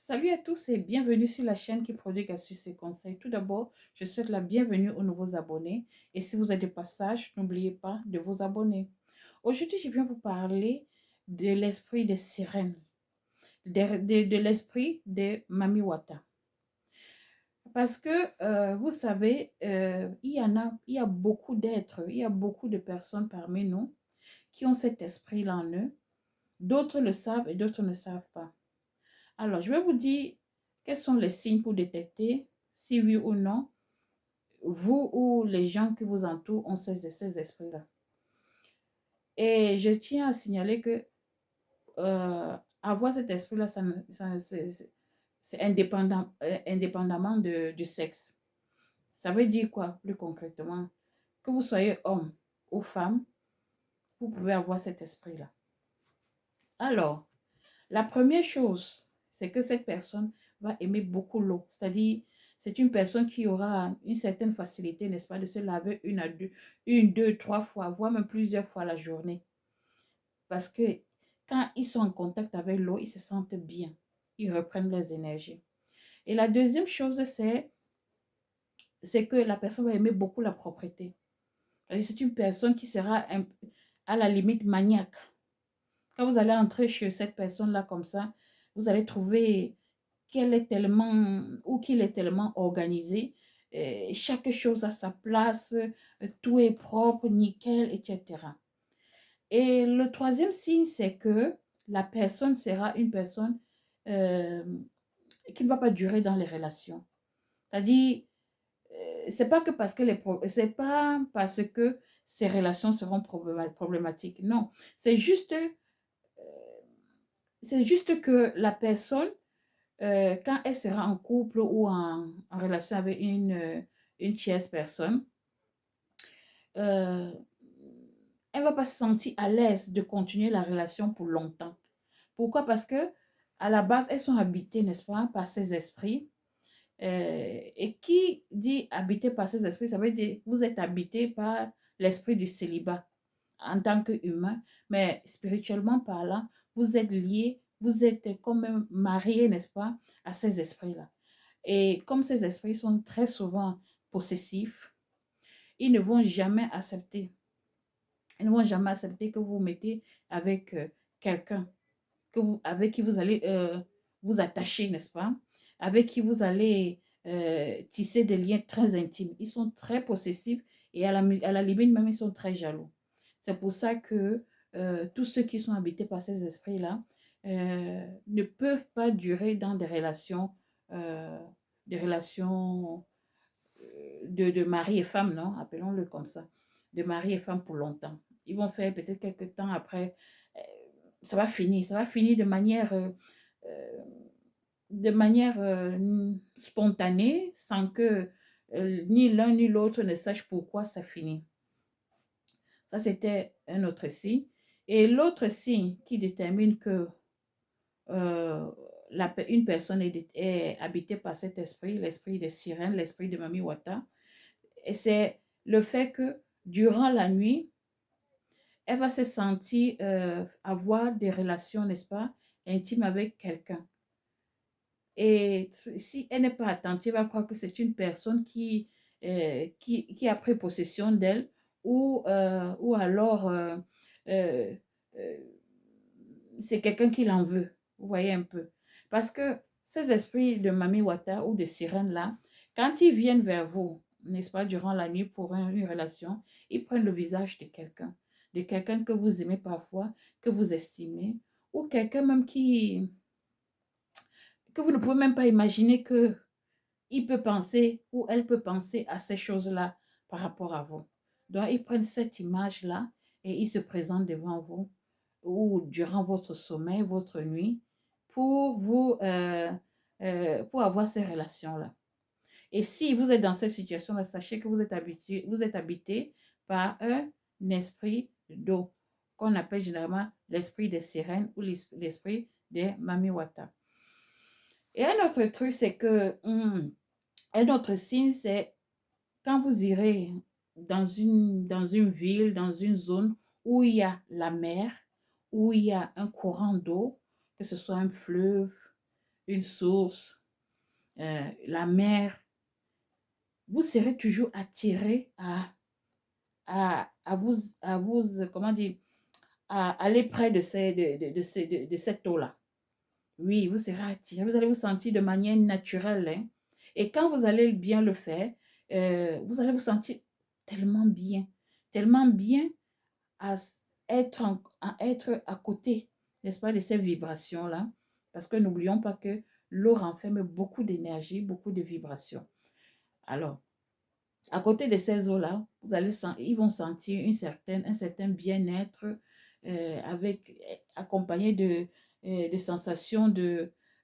Salut à tous et bienvenue sur la chaîne qui produit astuces et conseils. Tout d'abord, je souhaite la bienvenue aux nouveaux abonnés et si vous êtes de passage, n'oubliez pas de vous abonner. Aujourd'hui, je viens vous parler de l'esprit des sirènes, de l'esprit de Mami Wata. Parce que, vous savez, il y a beaucoup d'êtres, il y a beaucoup de personnes parmi nous qui ont cet esprit-là en eux. D'autres le savent et d'autres ne savent pas. Alors, je vais vous dire quels sont les signes pour détecter si oui ou non, vous ou les gens qui vous entourent ont ces esprits-là. Et je tiens à signaler que avoir cet esprit-là, c'est indépendamment du sexe. Ça veut dire quoi, plus concrètement? Que vous soyez homme ou femme, vous pouvez avoir cet esprit-là. Alors, la première chose, c'est que cette personne va aimer beaucoup l'eau. C'est-à-dire, c'est une personne qui aura une certaine facilité, n'est-ce pas, de se laver une, deux, trois fois, voire même plusieurs fois la journée. Parce que quand ils sont en contact avec l'eau, ils se sentent bien. Ils reprennent leurs énergies. Et la deuxième chose, c'est que la personne va aimer beaucoup la propreté. C'est une personne qui sera à la limite maniaque. Quand vous allez entrer chez cette personne-là comme ça, vous allez trouver qu'elle est tellement ou qu'il est tellement organisé, chaque chose à sa place, tout est propre, nickel, etc. Et le troisième signe, c'est que la personne sera une personne euh, qui ne va pas durer dans les relations. C'est-à-dire, c'est pas que parce que c'est pas parce que ces relations seront problématiques. Non, c'est juste, c'est juste que la personne quand elle sera en couple ou en relation avec une tierce personne, euh, elle ne va pas se sentir à l'aise de continuer la relation pour longtemps. Pourquoi? Parce que à la base, elles sont habitées, n'est-ce pas, par ces esprits. Et qui dit habité par ces esprits, ça veut dire que vous êtes habité par l'esprit du célibat en tant qu'humain, mais spirituellement parlant, vous êtes liés, vous êtes comme même mariés, n'est-ce pas, à ces esprits-là. Et comme ces esprits sont très souvent possessifs, ils ne vont jamais accepter, ils ne vont jamais accepter que vous vous mettez avec quelqu'un avec qui vous allez vous attacher, n'est-ce pas? Avec qui vous allez tisser des liens très intimes. Ils sont très possessifs et à la limite même, ils sont très jaloux. C'est pour ça que tous ceux qui sont habités par ces esprits-là ne peuvent pas durer dans euh, des relations de mari et femme, non? Appelons-le comme ça. De mari et femme pour longtemps. Ils vont faire peut-être quelques temps après, euh, ça va finir euh, de manière spontanée, sans que ni l'un ni l'autre ne sache pourquoi ça finit. Ça, c'était un autre signe. Et l'autre signe qui détermine que euh, une personne est habitée par cet esprit, l'esprit des sirènes, l'esprit de Mami Wata, et c'est le fait que durant la nuit, elle va se sentir avoir des relations, n'est-ce pas, intimes avec quelqu'un. Et si elle n'est pas attentive, elle va croire que c'est une personne qui a pris possession d'elle ou alors euh, euh, c'est quelqu'un qui l'en veut. Vous voyez un peu. Parce que ces esprits de Mami Wata ou de sirène là, quand ils viennent vers vous, n'est-ce pas, durant la nuit pour une relation, ils prennent le visage de quelqu'un que vous aimez parfois, que vous estimez, ou quelqu'un même que vous ne pouvez même pas imaginer que il peut penser ou elle peut penser à ces choses-là par rapport à vous. Donc, ils prennent cette image-là et ils se présentent devant vous ou durant votre sommeil, votre nuit, pour avoir ces relations-là. Et si vous êtes dans cette situation-là, sachez que vous êtes habité par un esprit d'eau, qu'on appelle généralement l'esprit des sirènes ou l'esprit des mamiwata. Et un autre truc, c'est que un autre signe, c'est quand vous irez dans une ville, dans une zone où il y a la mer, où il y a un courant d'eau, que ce soit un fleuve, une source, la mer, vous serez toujours attiré à vous, comment dire, à aller près de cette eau-là. Oui, vous serez attiré, vous allez vous sentir de manière naturelle, hein. Et quand vous allez bien le faire, vous allez vous sentir tellement bien à être à côté, n'est-ce pas, de ces vibrations-là. Parce que n'oublions pas que l'eau renferme beaucoup d'énergie, beaucoup de vibrations. Alors, à côté de ces eaux-là, ils vont sentir un certain bien-être accompagné de sensations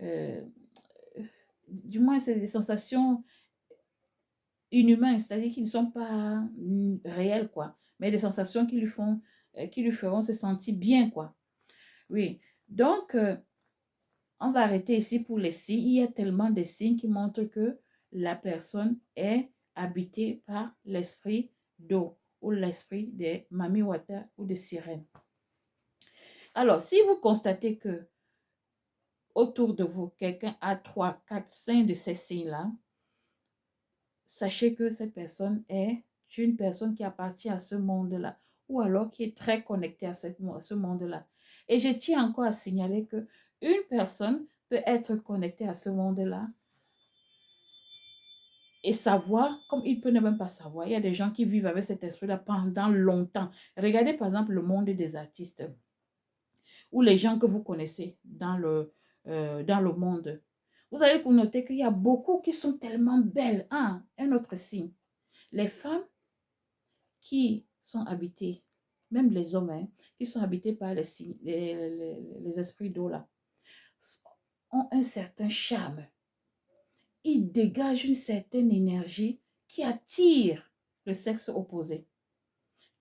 euh, du moins, c'est des sensations inhumaines, c'est-à-dire qui ne sont pas réelles, quoi, mais des sensations qui lui feront se sentir bien, quoi. Oui, donc, on va arrêter ici pour les signes. Il y a tellement de signes qui montrent que la personne est habitée par l'esprit d'eau ou l'esprit des Mami Water ou de sirènes. Alors, si vous constatez que autour de vous, quelqu'un a 3, 4, 5 de ces signes-là, sachez que cette personne est une personne qui appartient à ce monde-là ou alors qui est très connectée à ce monde-là. Et je tiens encore à signaler que une personne peut être connectée à ce monde-là et savoir, comme il peut ne même pas savoir. Il y a des gens qui vivent avec cet esprit-là pendant longtemps. Regardez par exemple le monde des artistes ou les gens que vous connaissez dans le monde. Vous allez noter qu'il y a beaucoup qui sont tellement belles. Ah, un autre signe. Les femmes qui sont habitées, même les hommes, hein, qui sont habités par les esprits d'eau là, ont un certain charme. Ils dégagent une certaine énergie qui attire le sexe opposé.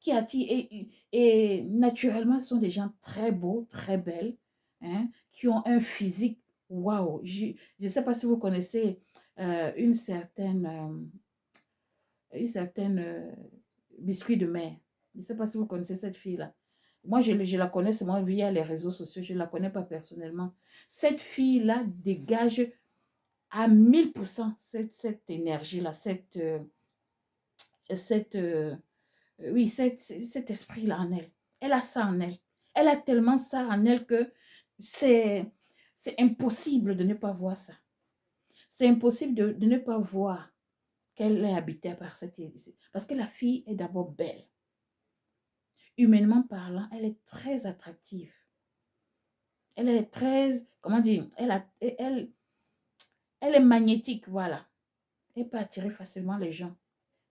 Qui attire et naturellement, ce sont des gens très beaux, très belles, hein, qui ont un physique. Waouh! Je ne sais pas si vous connaissez une certaine biscuit de mer. Je ne sais pas si vous connaissez cette fille-là. Moi, je la connais seulement via les réseaux sociaux. Je ne la connais pas personnellement. Cette fille-là dégage à 1000% cette énergie-là, cette, oui, cet esprit-là en elle. Elle a ça en elle. Elle a tellement ça en elle que c'est impossible de ne pas voir ça. C'est impossible de ne pas voir qu'elle est habitée par cette... Parce que la fille est d'abord belle. Humainement parlant, elle est très attractive. Elle est très, comment dire, elle est magnétique, voilà. Elle peut attirer facilement les gens,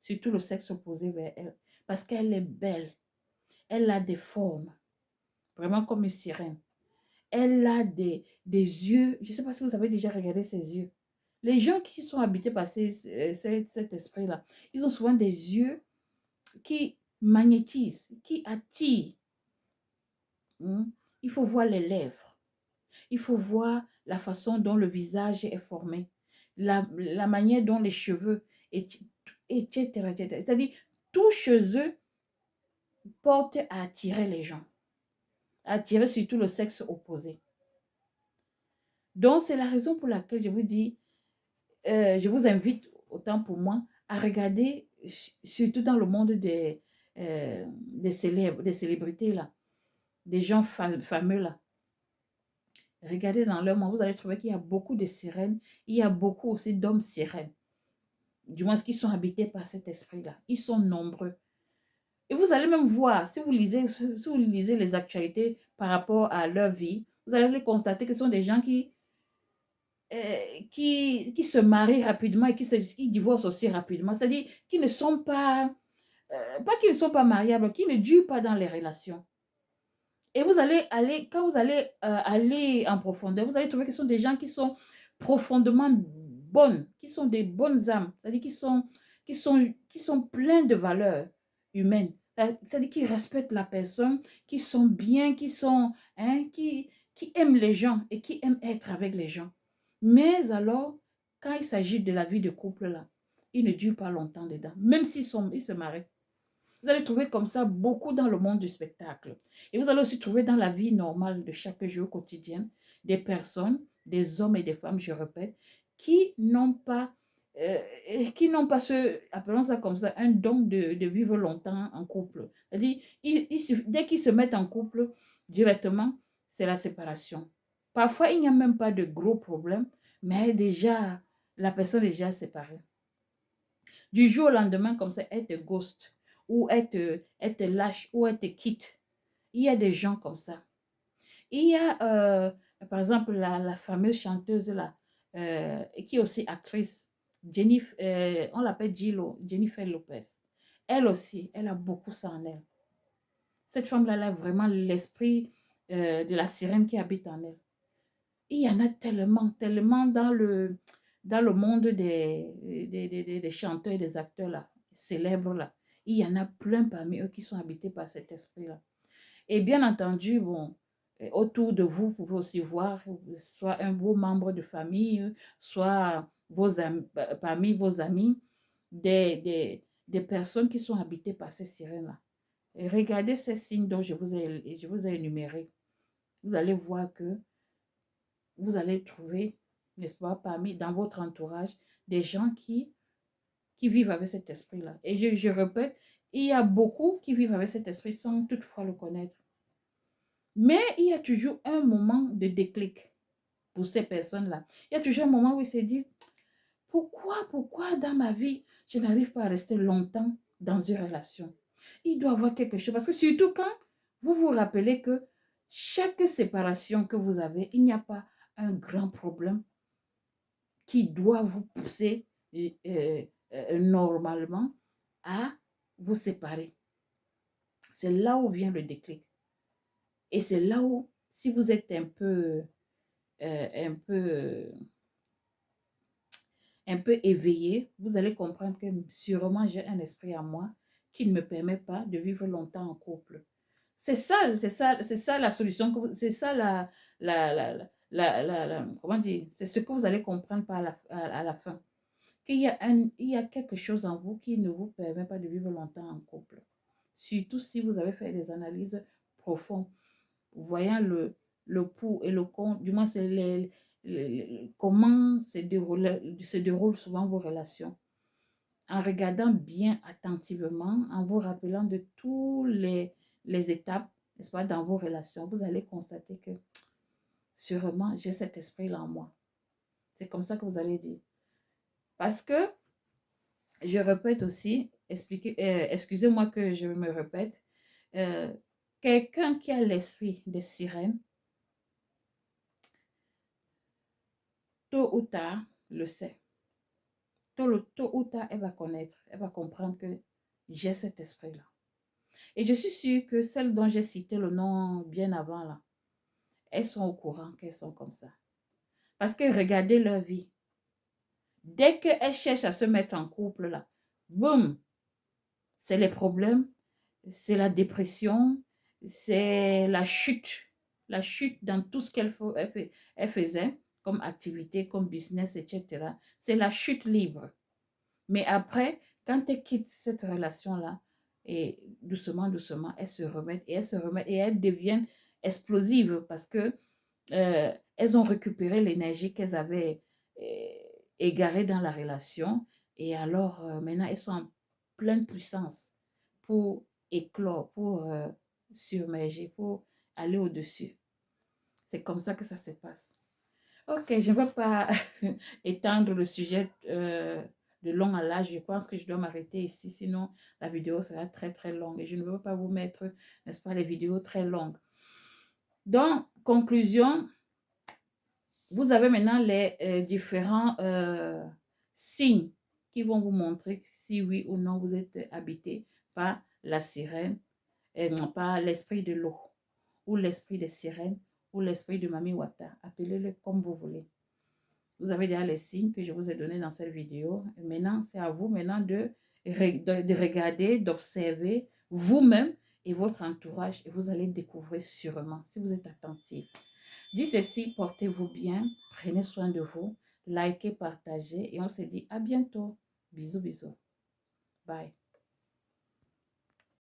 surtout le sexe opposé vers elle, parce qu'elle est belle. Elle a des formes, vraiment comme une sirène. Elle a des yeux, je ne sais pas si vous avez déjà regardé ses yeux. Les gens qui sont habités par cet esprit-là, ils ont souvent des yeux qui magnétisent, qui attirent. Il faut voir les lèvres. Il faut voir la façon dont le visage est formé, la manière dont les cheveux, etc. C'est-à-dire, tout chez eux porte à attirer les gens, à attirer surtout le sexe opposé. Donc, c'est la raison pour laquelle je vous dis, je vous invite, autant pour moi, à regarder, surtout dans le monde des célébrités, là, des gens fameux, là. Regardez dans leur monde, vous allez trouver qu'il y a beaucoup de sirènes, il y a beaucoup aussi d'hommes sirènes, du moins qui sont habités par cet esprit-là. Ils sont nombreux. Et vous allez même voir, si vous lisez les actualités par rapport à leur vie, vous allez constater que ce sont des gens qui se marient rapidement et qui divorcent aussi rapidement. C'est-à-dire qui ne sont pas, pas qu'ils ne sont pas mariables, qui ne durent pas dans les relations. Et quand vous allez aller en profondeur, vous allez trouver que ce sont des gens qui sont profondément bonnes, qui sont des bonnes âmes, c'est-à-dire qui sont pleins de valeurs humaines, c'est-à-dire qui respectent la personne, qui sont bien, qui aiment les gens et qui aiment être avec les gens. Mais alors, quand il s'agit de la vie de couple, là, ils ne durent pas longtemps dedans, même s'ils se marient. Vous allez trouver comme ça beaucoup dans le monde du spectacle. Et vous allez aussi trouver dans la vie normale de chaque jour quotidien des personnes, des hommes et des femmes, je répète, qui n'ont pas, appelons ça comme ça, un don de vivre longtemps en couple. C'est-à-dire, dès qu'ils se mettent en couple, directement, c'est la séparation. Parfois, il n'y a même pas de gros problèmes, mais déjà, la personne est déjà séparée. Du jour au lendemain, comme ça, elle te ghost, ou elle te lâche, ou elle te quitte. Il y a des gens comme ça. Il y a, par exemple, la fameuse chanteuse là, qui est aussi actrice, on l'appelle Jennifer Lopez. Elle aussi, elle a beaucoup ça en elle. Cette femme-là, elle a vraiment l'esprit de la sirène qui habite en elle. Il y en a tellement, tellement dans le monde des chanteurs et des acteurs là, célèbres là. Il y en a plein parmi eux qui sont habités par cet esprit-là. Et bien entendu, bon, autour de vous, vous pouvez aussi voir soit un de vos membres de famille, soit vos amis, parmi vos amis, des personnes qui sont habitées par ces sirènes-là. Et regardez ces signes dont je vous ai énumérés. Vous allez voir que vous allez trouver, n'est-ce pas, dans votre entourage, des gens qui vivent avec cet esprit-là. Et je répète, il y a beaucoup qui vivent avec cet esprit sans toutefois le connaître. Mais il y a toujours un moment de déclic pour ces personnes-là. Il y a toujours un moment où ils se disent, pourquoi dans ma vie, je n'arrive pas à rester longtemps dans une relation? Il doit y avoir quelque chose. Parce que surtout quand vous vous rappelez que chaque séparation que vous avez, il n'y a pas un grand problème qui doit vous pousser normalement à vous séparer. C'est là où vient le déclic. Et c'est là où, si vous êtes un peu éveillé, vous allez comprendre que sûrement j'ai un esprit à moi qui ne me permet pas de vivre longtemps en couple. C'est ça la solution, c'est ça comment dire, c'est ce que vous allez comprendre à la fin. Qu'il y a il y a quelque chose en vous qui ne vous permet pas de vivre longtemps en couple. Surtout si vous avez fait des analyses profondes, voyant le pour et le contre, du moins c'est comment se déroulent souvent vos relations. En regardant bien attentivement, en vous rappelant de toutes les étapes, n'est-ce pas, dans vos relations, vous allez constater que sûrement j'ai cet esprit-là en moi. C'est comme ça que vous allez dire. Parce que, je répète aussi, excusez-moi que je me répète, quelqu'un qui a l'esprit des sirènes, tôt ou tard, le sait. Tôt ou tard, elle va connaître, elle va comprendre que j'ai cet esprit-là. Et je suis sûre que celles dont j'ai cité le nom bien avant, là, elles sont au courant qu'elles sont comme ça. Parce que regardez leur vie. Dès qu'elles cherchent à se mettre en couple, là, boum, c'est les problèmes, c'est la dépression, c'est la chute. La chute dans tout ce elle faisait comme activité, comme business, etc. C'est la chute libre. Mais après, quand elle quitte cette relation-là, et doucement, doucement, elles se remettent et elles deviennent explosives parce que elles ont récupéré l'énergie qu'elles avaient euh, égarée dans la relation. Et alors, maintenant, elles sont en pleine puissance pour éclore, pour surmerger, pour aller au-dessus. C'est comme ça que ça se passe. Ok, je ne vais pas étendre le sujet de long à large. Je pense que je dois m'arrêter ici, sinon la vidéo sera très très longue. Et je ne veux pas vous mettre, n'est-ce pas, les vidéos très longues. Donc, conclusion, vous avez maintenant les différents signes qui vont vous montrer si oui ou non vous êtes habité par la sirène, par l'esprit de l'eau, ou l'esprit des sirènes, ou l'esprit de Mami Wata. Appelez-le comme vous voulez. Vous avez déjà les signes que je vous ai donnés dans cette vidéo. Et maintenant, c'est à vous maintenant de regarder, d'observer vous-même et votre entourage. Et vous allez découvrir sûrement si vous êtes attentif. Dis ceci, portez-vous bien, prenez soin de vous, likez, partagez et on se dit à bientôt. Bisous, bisous. Bye.